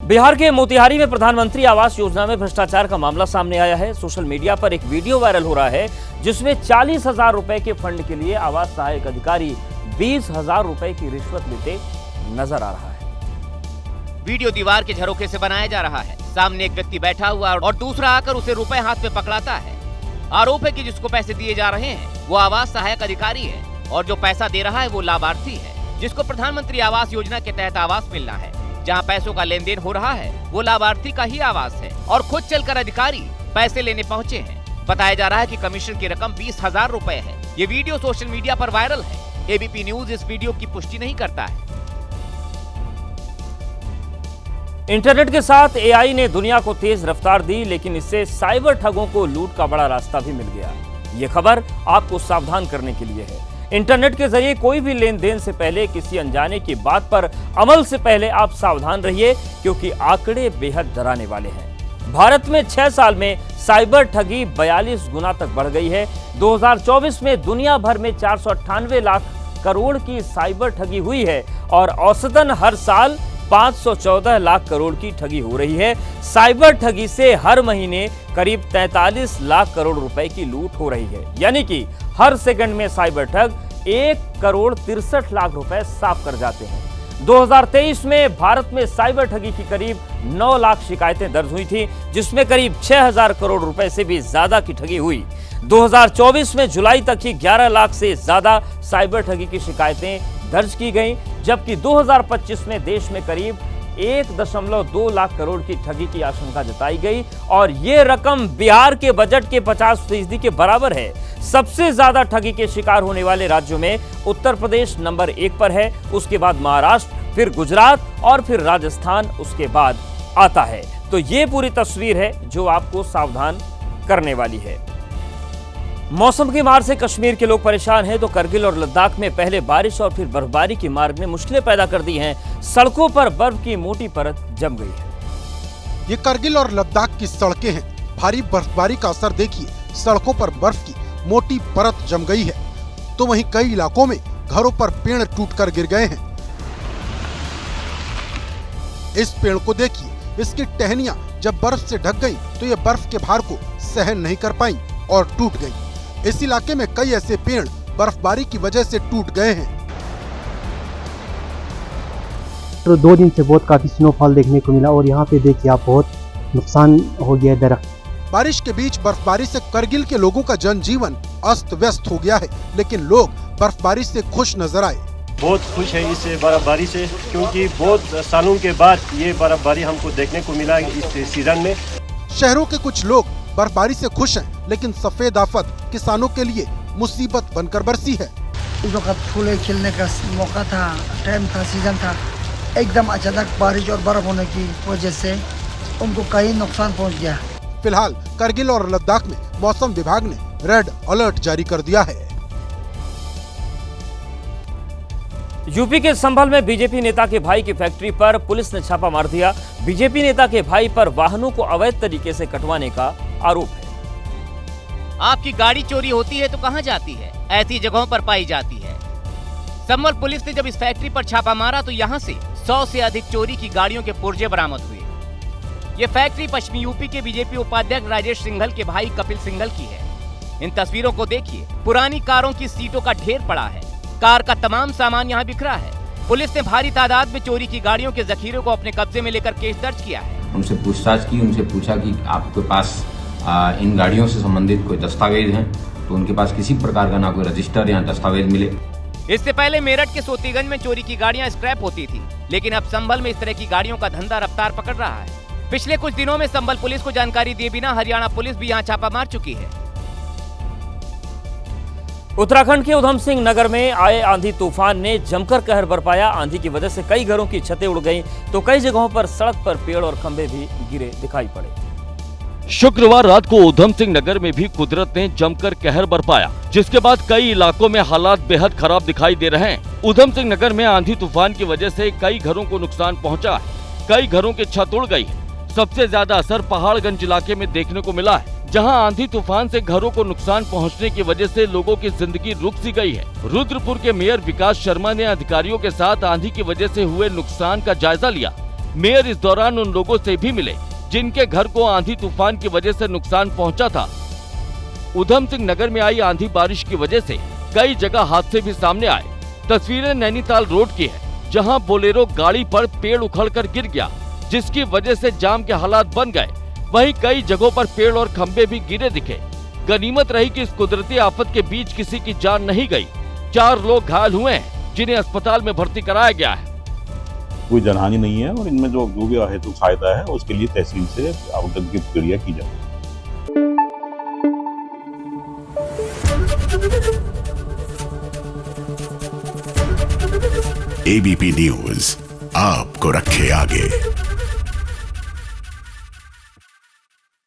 बिहार के मोतिहारी में प्रधानमंत्री आवास योजना में भ्रष्टाचार का मामला सामने आया है। सोशल मीडिया पर एक वीडियो वायरल हो रहा है जिसमें 40,000 रुपए के फंड के लिए आवास सहायक अधिकारी 20,000 रुपए की रिश्वत लेते नजर आ रहा है। वीडियो दीवार के झरोखे से बनाया जा रहा है। सामने एक व्यक्ति बैठा हुआ और दूसरा आकर उसे रुपए हाथ में पकड़ाता है। आरोप है कि जिसको पैसे दिए जा रहे हैं वो आवास सहायक अधिकारी है और जो पैसा दे रहा है वो लाभार्थी है जिसको प्रधानमंत्री आवास योजना के तहत आवास मिलना है। जहां पैसों का लेन देन हो रहा है वो लाभार्थी का ही आवास है और खुद चलकर अधिकारी पैसे लेने पहुंचे हैं। बताया जा रहा है कि कमीशन की रकम 20,000 रुपए है। ये वीडियो सोशल मीडिया पर वायरल है। एबीपी न्यूज इस वीडियो की पुष्टि नहीं करता है। इंटरनेट के साथ एआई ने दुनिया को तेज रफ्तार दी, लेकिन इससे साइबर ठगों को लूट का बड़ा रास्ता भी मिल गया। ये खबर आपको सावधान करने के लिए है। इंटरनेट के जरिए कोई भी लेन देन से पहले किसी अनजाने की बात पर अमल से पहले आप सावधान रहिए, क्योंकि आंकड़े बेहद डराने वाले हैं। भारत में 6 साल में साइबर ठगी 42 गुना तक बढ़ गई है। 2024 में दुनिया भर में 498 लाख करोड़ की साइबर ठगी हुई है और औसतन हर साल 514 लाख करोड़ की ठगी हो रही है। साइबर ठगी से हर महीने करीब 43 लाख करोड़ रुपए की लूट हो रही है, यानी कि हर सेकंड में साइबर ठग 1 करोड़ 63 लाख रुपए साफ कर जाते हैं। 2023 में भारत में साइबर ठगी की करीब 9 लाख शिकायतें दर्ज हुई थी, जिसमें करीब 6,000 करोड़ रुपए से भी ज्यादा की ठगी हुई। 2024 में जुलाई तक ही 11 लाख से ज्यादा साइबर ठगी की शिकायतें दर्ज की गई, जबकि 2025 में देश में करीब 1.2 लाख करोड़ की ठगी की आशंका जताई गई और ये रकम बिहार के बजट के 50% के बराबर है। सबसे ज्यादा ठगी के शिकार होने वाले राज्यों में उत्तर प्रदेश नंबर 1 पर है, उसके बाद महाराष्ट्र, फिर गुजरात और फिर राजस्थान उसके बाद आता है। तो ये पूरी तस्वीर है जो आपको सावधान करने वाली है। मौसम की मार से कश्मीर के लोग परेशान हैं, तो करगिल और लद्दाख में पहले बारिश और फिर बर्फबारी की मार ने मुश्किलें पैदा कर दी हैं। सड़कों पर बर्फ की मोटी परत जम गई है। ये करगिल और लद्दाख की सड़कें हैं। भारी बर्फबारी का असर देखिए, सड़कों पर बर्फ की मोटी परत जम गई है। तो वहीं कई इलाकों में घरों पर पेड़ टूटकर गिर गए हैं। इस पेड़ को देखिए, इसकी टहनियां जब बर्फ से ढक गई तो ये बर्फ के भार को सहन नहीं कर पाई और टूट गई। इस इलाके में कई ऐसे पेड़ बर्फबारी की वजह से टूट गए हैं। तो 2 दिन से बहुत काफी स्नोफॉल देखने को मिला और यहाँ पे देखिए आप, बहुत नुकसान हो गया है दरख्त। बारिश के बीच बर्फबारी से करगिल के लोगों का जनजीवन अस्त व्यस्त हो गया है, लेकिन लोग बर्फबारी से खुश नजर आए। बहुत खुश है इस बर्फबारी से, क्योंकि बहुत सालों के बाद ये बर्फबारी हमको देखने को मिला इस सीजन में। शहरों के कुछ लोग बर्फबारी से खुश हैं, लेकिन सफेद आफत किसानों के लिए मुसीबत बनकर बरसी है। इस वक्त फूले खिलने का मौका था, टाइम था, सीजन था। एकदम अचानक बारिश और बर्फ होने की वजह से उनको कई नुकसान पहुंच गया। फिलहाल करगिल और लद्दाख में मौसम विभाग ने रेड अलर्ट जारी कर दिया है। यूपी के संभल में बीजेपी नेता के भाई की फैक्ट्री पर पुलिस ने छापा मार दिया। बीजेपी नेता के भाई पर वाहनों को अवैध तरीके से कटवाने का आरोप है। आपकी गाड़ी चोरी होती है तो कहां जाती है? ऐसी जगहों पर पाई जाती है। संभल पुलिस ने जब इस फैक्ट्री पर छापा मारा तो यहां से 100 से अधिक चोरी की गाड़ियों के पुर्जे बरामद हुए। ये फैक्ट्री पश्चिमी यूपी के बीजेपी उपाध्यक्ष राजेश सिंघल के भाई कपिल सिंघल की है। इन तस्वीरों को देखिए, पुरानी कारों की सीटों का ढेर पड़ा है। कार का तमाम सामान यहाँ बिखरा है। पुलिस ने भारी तादाद में चोरी की गाड़ियों के जखीरे को अपने कब्जे में लेकर केस दर्ज किया है। उनसे पूछताछ की, उनसे पूछा कि आपके पास इन गाड़ियों से संबंधित कोई दस्तावेज हैं, तो उनके पास किसी प्रकार का ना कोई रजिस्टर या दस्तावेज मिले। इससे पहले मेरठ के सोतीगंज में चोरी की गाड़ियां स्क्रैप होती थी, लेकिन अब संभल में इस तरह की गाड़ियों का धंधा रफ्तार पकड़ रहा है। पिछले कुछ दिनों में संभल पुलिस को जानकारी दिए बिना हरियाणा पुलिस भी यहाँ छापा मार चुकी है। उत्तराखंड के उधम सिंह नगर में आए आंधी तूफान ने जमकर कहर बरपाया। आंधी की वजह से कई घरों की छतें उड़ गईं, तो कई जगहों पर सड़क पर पेड़ और खंभे भी गिरे दिखाई पड़े। शुक्रवार रात को उधम सिंह नगर में भी कुदरत ने जमकर कहर बरपाया, जिसके बाद कई इलाकों में हालात बेहद खराब दिखाई दे रहे हैं। उधम सिंह नगर में आंधी तूफान की वजह से कई घरों को नुकसान पहुंचा है। कई घरों की छत उड़ गई है। सबसे ज्यादा असर पहाड़गंज इलाके में देखने को मिला है, जहां आंधी तूफान से घरों को नुकसान पहुंचने की वजह से लोगों की जिंदगी रुक सी गई है। रुद्रपुर के मेयर विकास शर्मा ने अधिकारियों के साथ आंधी की वजह से हुए नुकसान का जायजा लिया। मेयर इस दौरान उन लोगों से भी मिले जिनके घर को आंधी तूफान की वजह से नुकसान पहुंचा था। उधम सिंह नगर में आई आंधी बारिश की वजह से कई जगह हादसे भी सामने आए। तस्वीरें नैनीताल रोड की है, जहां बोलेरो गाड़ी पर पेड़ उखड़कर गिर गया, जिसकी वजह से जाम के हालात बन गए। वहीं कई जगहों पर पेड़ और खंभे भी गिरे दिखे। गनीमत रही कि इस कुदरती आफत के बीच किसी की जान नहीं गई। 4 लोग घायल हुए हैं, जिन्हें अस्पताल में भर्ती कराया गया है। कोई जनहानि नहीं है और इनमें जो भी हेतु सहायता है उसके लिए तहसील से आवंटन की प्रक्रिया की जाए। एबीपी न्यूज आपको रखे आगे।